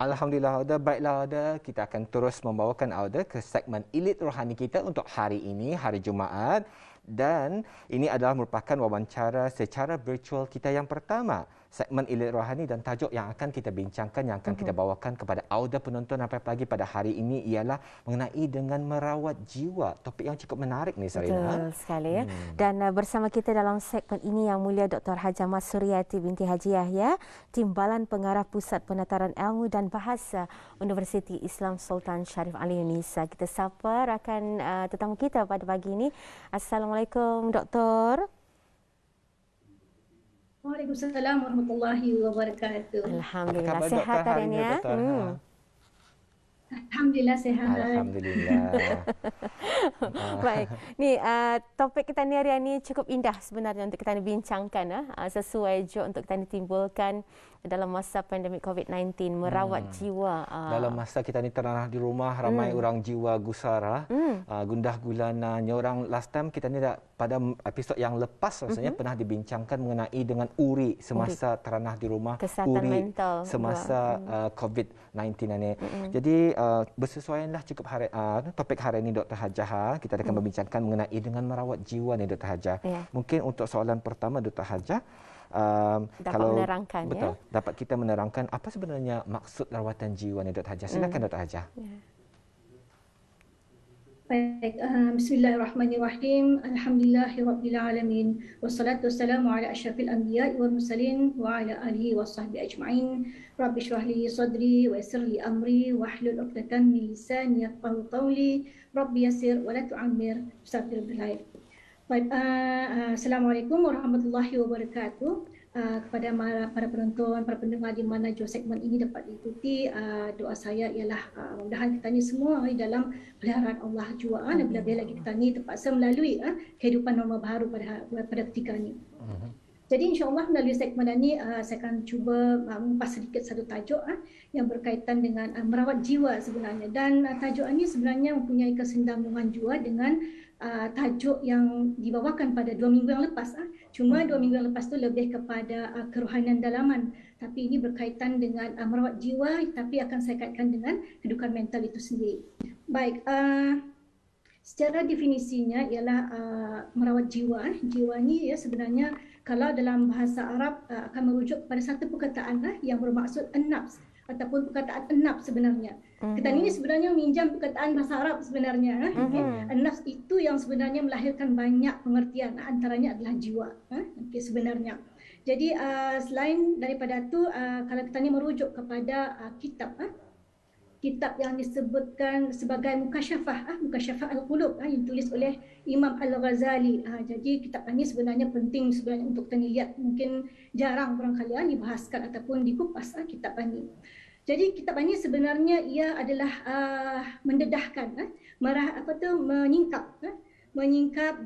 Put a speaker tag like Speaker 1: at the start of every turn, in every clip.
Speaker 1: Alhamdulillah Auda, baiklah Auda, kita akan terus membawakan Auda ke segmen Elite Rohani kita untuk hari ini, hari Jumaat. Dan ini adalah merupakan wawancara secara virtual kita yang pertama. Segmen Elite Rohani dan tajuk yang akan kita bincangkan, yang akan kita bawakan kepada Auda penonton apa-apa lagi pada hari ini ialah mengenai dengan merawat jiwa. Topik yang cukup menarik ni Sarina.
Speaker 2: Betul sekali ya. Dan bersama kita dalam segmen ini Yang Mulia Dr. Hajah Mas Suryati binti Haji Yahya, Timbalan Pengarah Pusat Penataran Ilmu dan Bahasa Universiti Islam Sultan Syarif Ali Unisa. Kita sapa rakan tetamu kita pada pagi ini. Assalamualaikum Doktor.
Speaker 3: Waalaikumsalam warahmatullahi wabarakatuh.
Speaker 2: Alhamdulillah sihat hari ini ya.
Speaker 3: Alhamdulillah sihat.
Speaker 1: Alhamdulillah.
Speaker 2: Baik. Ni topik kita ni hari ini cukup indah sebenarnya untuk kita bincangkan sesuai untuk kita timbulkan dalam masa pandemik COVID-19, merawat jiwa.
Speaker 1: Dalam masa kita ni teranah di rumah, ramai orang jiwa gusara, gundah gulana. Orang last time kita ni pada episod yang lepas rasanya pernah dibincangkan mengenai dengan uri semasa teranah di rumah,
Speaker 2: kesihatan
Speaker 1: uri
Speaker 2: mental
Speaker 1: semasa COVID-19 ini. Jadi bersesuaianlah cukup topik hari ini Dr. Hajah. Kita akan membincangkan mengenai dengan merawat jiwa ni Dr. Hajah. Mungkin untuk soalan pertama Dr. Hajah,
Speaker 2: dapat menerangkan
Speaker 1: betul, dapat kita menerangkan apa sebenarnya maksud rawatan jiwa ni Dr. Hajah. Silakan Dr. Hajah.
Speaker 3: Baik, bismillahirrahmanirrahim. Alhamdulillahirabbil alamin. Wassalatu wassalamu ala asyrafil anbiya'i wal mursalin wa ala alihi washabbihi ajma'in. Rabbi shrah li sadri wa yassir li amri wahlul 'uqdatam min lisani yafqahu qawli. Rabbi yassir wa la tu'ammir. Astagfirullah. Baik, Assalamualaikum warahmatullahi wabarakatuh. Kepada para penonton, para pendengar di mana jua segmen ini dapat diikuti, doa saya ialah mudah-mudahan kita ni semua dalam peliharaan Allah jua, dan bila-bila lagi kita ni terpaksa melalui kehidupan normal baru pada ketika ini. Jadi insya-Allah melalui segmen ini saya akan cuba mengupas sedikit satu tajuk yang berkaitan dengan merawat jiwa sebenarnya, dan tajuk ini sebenarnya mempunyai kesinambungan jua dengan tajuk yang dibawakan pada 2 minggu yang lepas. Cuma 2 minggu yang lepas tu lebih kepada kerohanian dalaman, tapi ini berkaitan dengan merawat jiwa, tapi akan saya kaitkan dengan kedudukan mental itu sendiri. Baik, secara definisinya ialah merawat jiwa. Jiwa ni ya sebenarnya kalau dalam bahasa Arab akan merujuk pada satu perkataan yang bermaksud an-nafs ataupun perkataan an-nafs sebenarnya. Kita ini sebenarnya meminjam perkataan bahasa Arab sebenarnya. An-nafs itu yang sebenarnya melahirkan banyak pengertian, antaranya adalah jiwa. Sebenarnya. Jadi selain daripada itu, kalau kita ini merujuk kepada kitab yang disebutkan sebagai Mukasyafah Al-Qulub yang ditulis oleh Imam Al-Ghazali. Jadi kitab ini sebenarnya penting sebenarnya untuk kita lihat, mungkin jarang barangkali dibahaskan ataupun dikupas kitab ini. Jadi kitab ini sebenarnya ia adalah mendedahkan, menyingkap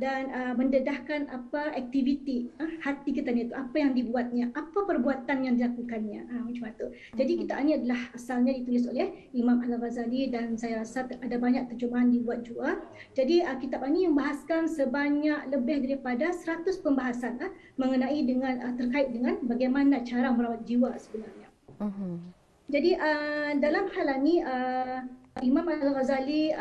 Speaker 3: dan mendedahkan apa aktiviti hati kita ni itu, apa yang dibuatnya, apa perbuatan yang dilakukannya, macam itu. Jadi kitab ini adalah asalnya ditulis oleh Imam Al-Ghazali dan saya rasa ada banyak terjemahan dibuat juga. Jadi kitab ini membahaskan sebanyak lebih daripada 100 pembahasan mengenai dengan terkait dengan bagaimana cara merawat jiwa sebenarnya. Jadi dalam hal ini Imam Al-Ghazali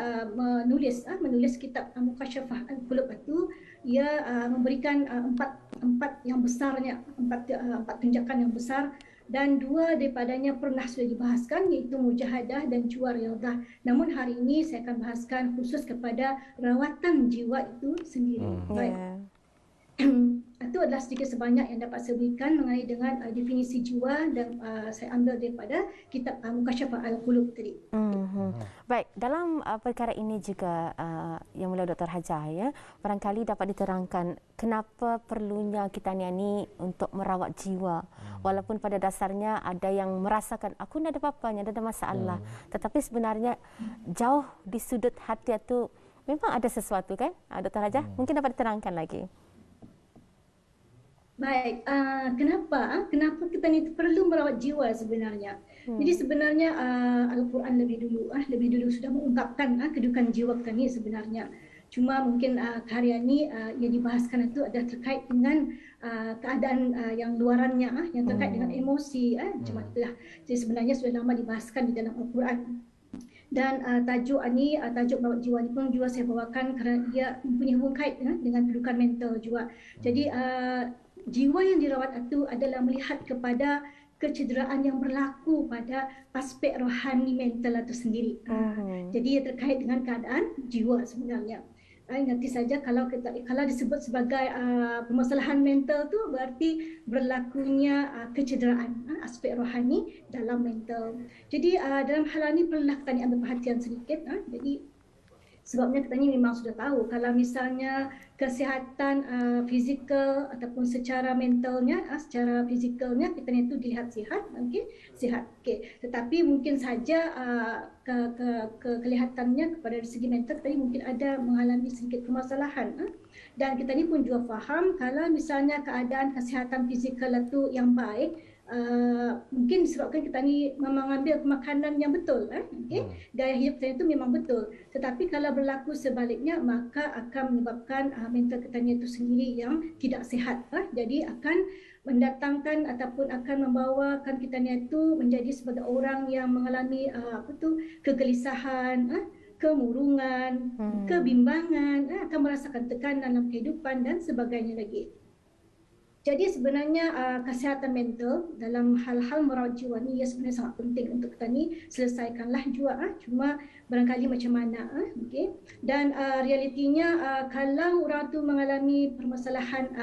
Speaker 3: menulis kitab Mukasyafah Al-Qulub itu, ia memberikan empat yang besarnya, empat tunjakan yang besar, dan 2 daripadanya pernah sudah dibahaskan, iaitu mujahadah dan jua riyadhah. Namun hari ini saya akan bahaskan khusus kepada rawatan jiwa itu sendiri. Baik. Itu adalah sedikit sebanyak yang dapat saya berikan mengenai dengan definisi jiwa, dan saya ambil daripada kitab Mukasyafah Al-Qulub tadi.
Speaker 2: Baik, dalam perkara ini juga Yang Mulia Dr. Hajah ya, barangkali dapat diterangkan kenapa perlunya kita ni untuk merawat jiwa. Walaupun pada dasarnya ada yang merasakan aku tidak ada apa-apanya, tidak ada masalah, tetapi sebenarnya jauh di sudut hati itu memang ada sesuatu kan, Dr. Hajah? Mungkin dapat diterangkan lagi.
Speaker 3: Baik, kenapa kita ni perlu merawat jiwa sebenarnya? Jadi sebenarnya Al-Quran lebih dulu sudah mengungkapkan kedudukan jiwa kita ni sebenarnya. Cuma mungkin hari ini yang dibahaskan itu adalah terkait dengan keadaan yang luarannya, yang terkait dengan emosi, macam itulah. Jadi sebenarnya sudah lama dibahaskan di dalam Al-Quran. Dan tajuk ini, tajuk merawat jiwa ini pun juga saya bawakan kerana ia mempunyai hubungan kait dengan kedudukan mental juga. Jadi jiwa yang dirawat itu adalah melihat kepada kecederaan yang berlaku pada aspek rohani mental itu sendiri. Jadi ia terkait dengan keadaan jiwa sebenarnya. Nanti saja kalau disebut sebagai permasalahan mental tu berarti berlakunya kecederaan aspek rohani dalam mental. Jadi dalam hal ini perlulah kita ni ambil perhatian sedikit. Jadi sebabnya kita ni memang sudah tahu kalau misalnya kesihatan fizikal ataupun secara mentalnya, secara fizikalnya kita ni itu dilihat sihat, mungkin sihat. Tetapi mungkin saja kelihatannya kepada segi mental tadi mungkin ada mengalami sedikit permasalahan. Dan kita ni pun juga faham kalau misalnya keadaan kesihatan fizikal itu yang baik, mungkin disebabkan kita ni mengambil makanan yang betul, gaya hidup kita itu memang betul. Tetapi kalau berlaku sebaliknya maka akan menyebabkan mental kita ni itu sendiri yang tidak sihat. Jadi akan mendatangkan ataupun akan membawakan kita ni itu menjadi sebagai orang yang mengalami kegelisahan, kemurungan, kebimbangan, akan merasakan tekanan dalam kehidupan dan sebagainya lagi. Jadi sebenarnya kesihatan mental dalam hal-hal merawat jiwa ni ia sebenarnya sangat penting untuk kita ni selesaikanlah juga. Cuma barangkali macam mana, okey. Dan realitinya kalau orang tu mengalami permasalahan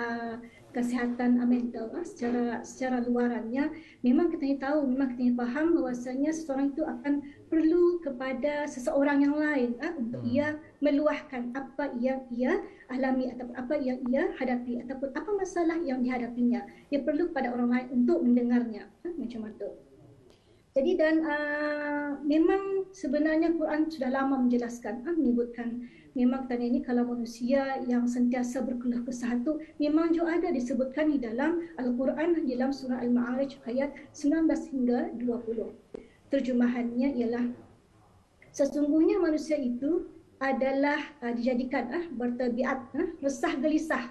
Speaker 3: kesihatan mental secara luarannya, memang kita ni tahu, memang kita ni faham bahawasanya seseorang itu akan perlu kepada seseorang yang lain untuk ia meluahkan apa yang ia alami ataupun apa yang ia hadapi ataupun apa masalah yang dihadapinya. Ia perlu kepada orang lain untuk mendengarnya, macam itu. Jadi dan memang sebenarnya Quran sudah lama menjelaskan, menyebutkan memang tadi ini kalau manusia yang sentiasa berkeluh kesah itu memang juga ada disebutkan di dalam Al-Quran dalam surah Al-Ma'arij ayat 19 hingga 20. Terjemahannya ialah sesungguhnya manusia itu adalah dijadikan bertabiat resah gelisah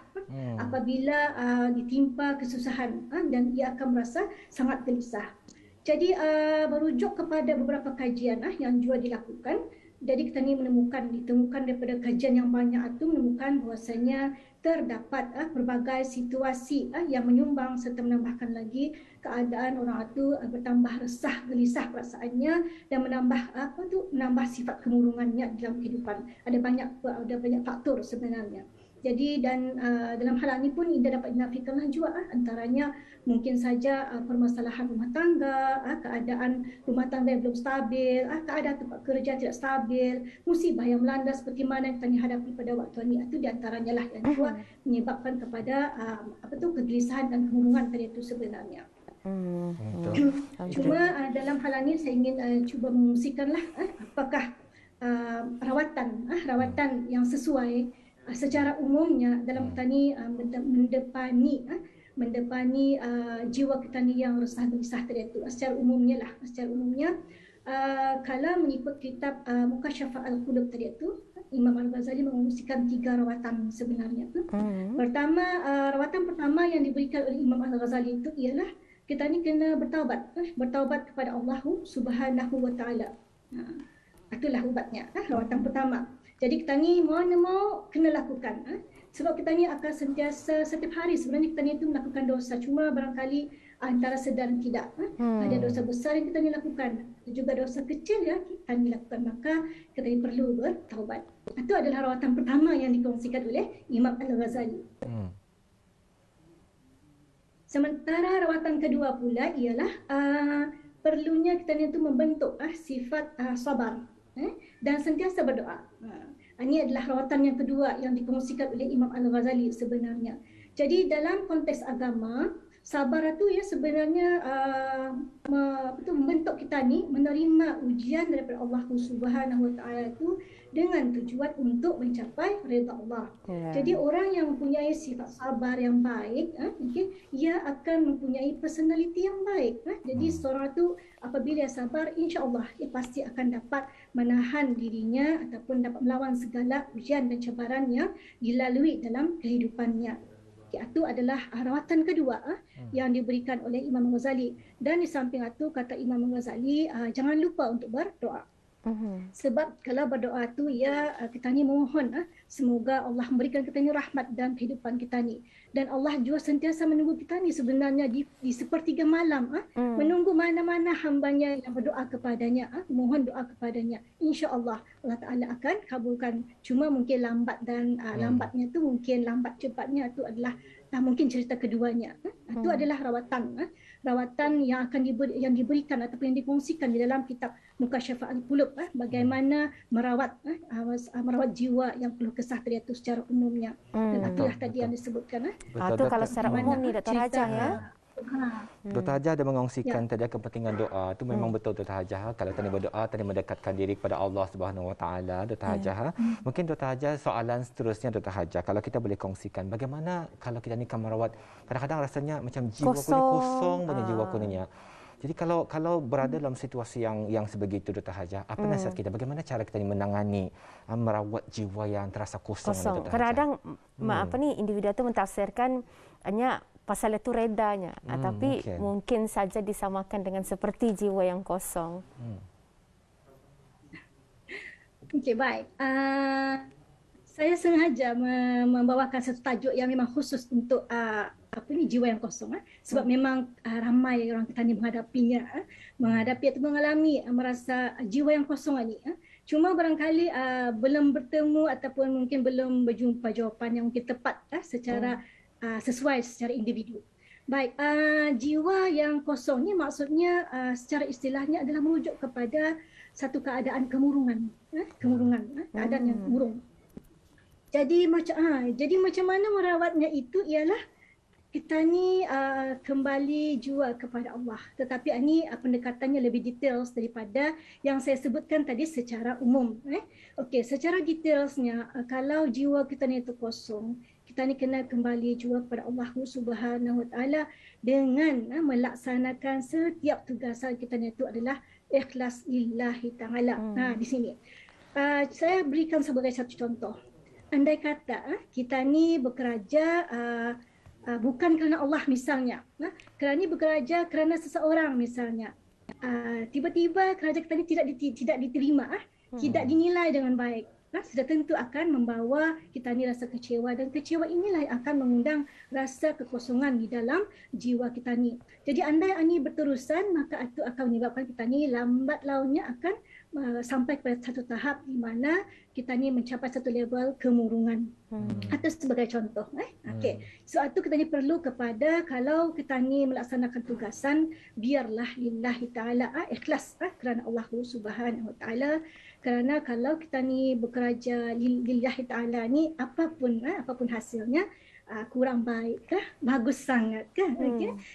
Speaker 3: apabila ditimpa kesusahan dan ia akan merasa sangat gelisah. Jadi merujuk kepada beberapa kajian yang juga dilakukan. Jadi kita ni ditemukan daripada kajian yang banyak itu menemukan bahawasanya terdapat berbagai situasi yang menyumbang serta menambahkan lagi keadaan orang itu bertambah resah gelisah perasaannya dan menambah sifat kemurungannya dalam kehidupan. Ada banyak faktor sebenarnya. Jadi dan dalam hal ini pun ia dapat dinafikanlah juga antaranya mungkin saja permasalahan rumah tangga, keadaan rumah tangga yang belum stabil, keadaan tempat kerja tidak stabil, musibah yang melanda seperti mana yang kita hadapi pada waktu ini, itu di antaranya lah yang juga menyebabkan kepada kegelisahan dan kemurungan tadi itu sebenarnya. Cuma dalam hal ini saya ingin cuba mengungsikanlah apakah rawatan yang sesuai secara umumnya dalam kita ni mendepani jiwa kita ni yang resah gelisah tadi itu. Secara umumnya kalau mengikut kitab Mukasyafah Al-Qulub tadi itu, Imam Al-Ghazali mengungsikan 3 rawatan sebenarnya. Pertama, rawatan pertama yang diberikan oleh Imam Al-Ghazali itu ialah kita ni kena bertaubat kepada Allah Subhanahu wa taala. Itulah ubatnya, rawatan pertama. Jadi kita ni mau kena lakukan. Sebab kita ni akan sentiasa setiap hari sebenarnya kita ni itu melakukan dosa. Cuma barangkali antara sedar dan tidak. Ada dosa besar yang kita ni lakukan. Ada juga dosa kecil yang kita ni lakukan. Maka kita ni perlu bertaubat. Itu adalah rawatan pertama yang dikongsikan oleh Imam Al-Ghazali. Sementara rawatan kedua pula ialah perlunya kita ni itu membentuk sifat sabar. Dan sentiasa berdoa. Ini adalah rawatan yang kedua yang dikongsikan oleh Imam Al-Ghazali sebenarnya. Jadi dalam konteks agama, sabar itu ya sebenarnya membentuk kita ni menerima ujian daripada Allah Subhanahu Wa Taala itu dengan tujuan untuk mencapai redha Allah. Jadi orang yang mempunyai sifat sabar yang baik, ia akan mempunyai personality yang baik. Jadi seorang itu apabila sabar, insya-Allah ia pasti akan dapat menahan dirinya ataupun dapat melawan segala ujian dan cabaran yang dilalui dalam kehidupannya. Itu adalah rawatan kedua yang diberikan oleh Imam Ghazali. Dan di samping itu kata Imam Ghazali, jangan lupa untuk berdoa. Sebab kalau berdoa tu ya kita ni memohon semoga Allah memberikan kita ni rahmat dalam kehidupan kita ni. Dan Allah juga sentiasa menunggu kita ni sebenarnya di sepertiga malam menunggu mana-mana hambanya yang berdoa kepadanya, mohon doa kepadanya. Insya-Allah Allah Taala akan kabulkan. Cuma mungkin lambat dan lambatnya tu mungkin lambat cepatnya tu adalah mungkin cerita keduanya. Itu adalah rawatan yang akan diberikan ataupun yang dikongsikan di dalam kitab Mukasyafat Al-Qulub, bagaimana merawat jiwa yang penuh kesah tadi itu secara umumnya. Dan itulah tadi yang disebutkan.
Speaker 2: Itu kalau secara umum ni Dr. Hajah ya.
Speaker 1: Dr. Hajah ada mengongsikan tadi kepentingan doa. Itu memang betul Dr. Hajah. Kalau tadi berdoa, tadi mendekatkan diri kepada Allah Subhanahu Wa Taala, Dr. Hajah. Mungkin Dr. Hajah soalan seterusnya Dr. Hajah, kalau kita boleh kongsikan bagaimana kalau kita ni kan merawat, kadang-kadang rasanya macam jiwa aku ni kosong punya jiwa aku ni. Jadi kalau berada dalam situasi yang sebegitu Dr. Hajah, apa nasihat kita? Bagaimana cara kita ni menangani merawat jiwa yang terasa kosong?
Speaker 2: Kadang-kadang individu itu mentafsirkan hanya pasal itu redanya, tapi mungkin saja disamakan dengan seperti jiwa yang kosong.
Speaker 3: Okey, baik. Saya sengaja membawakan satu tajuk yang memang khusus untuk jiwa yang kosong. Sebab memang ramai orang kita ni menghadapi atau mengalami merasa jiwa yang kosong ni. Cuma barangkali belum bertemu ataupun mungkin belum berjumpa jawapan yang mungkin tepat secara sesuai secara individu. Baik, jiwa yang kosong ni maksudnya secara istilahnya adalah merujuk kepada satu keadaan kemurungan, keadaan yang murung. Jadi macam mana merawatnya itu ialah kita ni kembali jua kepada Allah. Tetapi ini pendekatannya lebih detail daripada yang saya sebutkan tadi secara umum. Okey, secara detailsnya kalau jiwa kita ni itu kosong, kita ni kena kembali jua kepada Allah Subhanahu Wa Taala dengan melaksanakan setiap tugasan kita ni itu adalah ikhlas lillahi ta'ala. Di sini. Saya berikan sebagai satu contoh. Andai kata kita ni bekerja bukan kerana Allah misalnya, kerana bekerja kerana seseorang misalnya, tiba-tiba kerja kita ni tidak diterima, tidak dinilai dengan baik, sudah tentu akan membawa kita ni rasa kecewa, dan kecewa inilah yang akan mengundang rasa kekosongan di dalam jiwa kita ni. Jadi andai ini berterusan, maka itu akan menyebabkan kita ni lambat launnya akan sampai kepada satu tahap di mana kita ni mencapai satu level kemurungan. Itu sebagai contoh. Okey. So itu kita ni perlu kepada kalau kita ni melaksanakan tugasan, biarlah lillahi ta'ala, ikhlas kerana Allah Subhanahu Wa Ta'ala. Kerana kalau kita ni bekerja lillahi ta'ala ni apapun hasilnya, kurang baik kah, bagus sangat kah,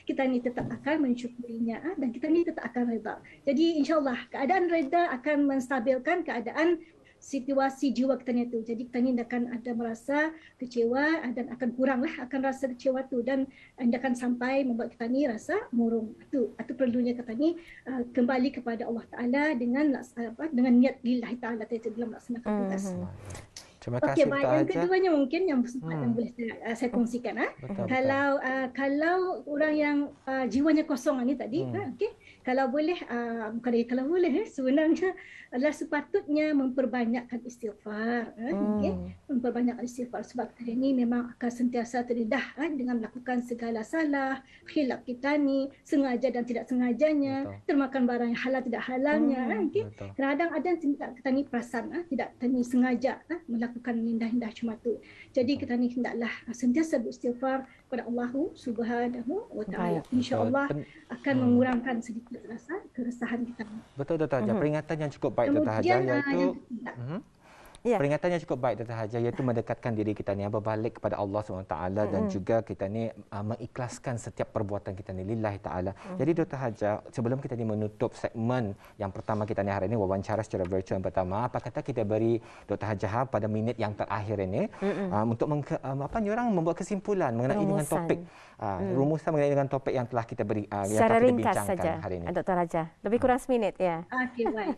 Speaker 3: kita ni tetap akan mensyukurinya dan kita ni tetap akan reda. Jadi insya-Allah keadaan reda akan menstabilkan keadaan situasi jiwa kita ni tu. Jadi kita ni akan ada merasa kecewa dan akan kuranglah akan rasa kecewa tu, dan akan sampai membuat kita ni rasa murung. Itu perlunya kita ni kembali kepada Allah Taala dengan niat lillahi ta'ala dalam melaksanakan tugas.
Speaker 1: Terima kasih.
Speaker 3: Okey, baik. Yang keduanya mungkin yang boleh saya kongsikan. Kalau orang yang jiwanya kosong ni tadi, okey, kalau boleh, bukan lagi kalau boleh, sebenarnya adalah sepatutnya memperbanyakkan istighfar. Memperbanyakkan istighfar sebab kita ni memang akan sentiasa terdedah dengan melakukan segala salah, khilaf kita ni, sengaja dan tidak sengajanya, termakan barang yang halal tidak halalnya. Kadang-kadang ada kita ni perasan, tidak kita ni sengaja melakukan indah-indah cuma tu. Jadi kita ni hendaklah sentiasa beristighfar kepada Allah Subhanahu Wa Taala. Insya-Allah akan mengurangkan sedikit rasa keresahan kita.
Speaker 1: Betul Dr. Hajah. Peringatan yang cukup baik Dr. Hajah, iaitu Peringatannya cukup baik Dr. Haja, iaitu mendekatkan diri kita ni berbalik kepada Allah SWT dan juga kita ni mengikhlaskan setiap perbuatan kita ni lillahi taala. Jadi Dr. Haja, sebelum kita ni menutup segmen yang pertama kita ni hari ini, wawancara secara virtual yang pertama, apa kata kita beri Dr. Haja pada minit yang terakhir ini untuk orang membuat kesimpulan mengenai dengan topik rumusan mengenai dengan topik yang telah kita beri yang
Speaker 2: secara
Speaker 1: telah kita
Speaker 2: ringkas
Speaker 1: bincangkan
Speaker 2: saja,
Speaker 1: hari ini.
Speaker 2: Dr. Haja. Lebih kurang seminit ya.
Speaker 3: Okey, baik.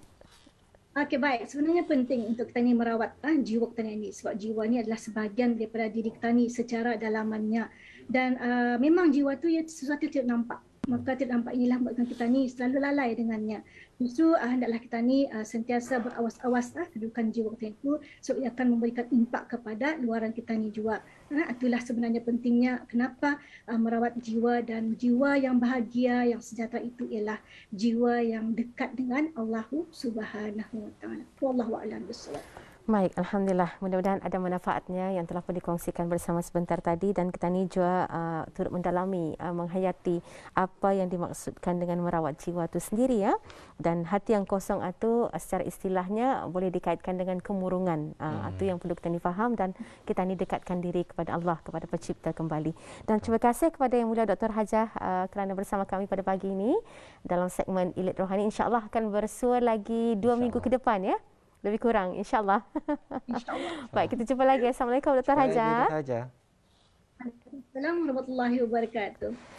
Speaker 3: Okey, baik. Sebenarnya penting untuk kita ni merawat jiwa kita ni, sebab jiwa ni adalah sebahagian daripada diri kita ni secara dalamannya. Dan memang jiwa tu ya sesuatu tidak nampak. Maka tidak nampak inilah membuatkan kita ni selalu lalai dengannya. Justru hendaklah kita ni sentiasa berawas-awas kedudukan jiwa kita itu, sebab ia akan memberikan impak kepada luaran kita ni juga. Itulah sebenarnya pentingnya kenapa merawat jiwa, dan jiwa yang bahagia, yang sejahtera itu ialah jiwa yang dekat dengan Allah Subhanahu Wa Taala. Wallahu a'lam bissawab.
Speaker 2: Baik, Alhamdulillah. Mudah-mudahan ada manfaatnya yang telah pun dikongsikan bersama sebentar tadi, dan kita ni juga turut mendalami, menghayati apa yang dimaksudkan dengan merawat jiwa itu sendiri ya. Dan hati yang kosong itu secara istilahnya boleh dikaitkan dengan kemurungan. Itu yang perlu kita ni faham, dan kita ni dekatkan diri kepada Allah, kepada Pencipta kembali. Dan terima kasih kepada Yang Mulia Dr. Hajah kerana bersama kami pada pagi ini dalam segmen Elite Rohani. InsyaAllah akan bersua lagi 2 minggu ke depan ya. Lebih kurang, insyaAllah.
Speaker 3: InsyaAllah.
Speaker 2: Baik, kita jumpa lagi. Assalamualaikum Dr. Hajah.
Speaker 3: Assalamualaikum warahmatullahi wabarakatuh.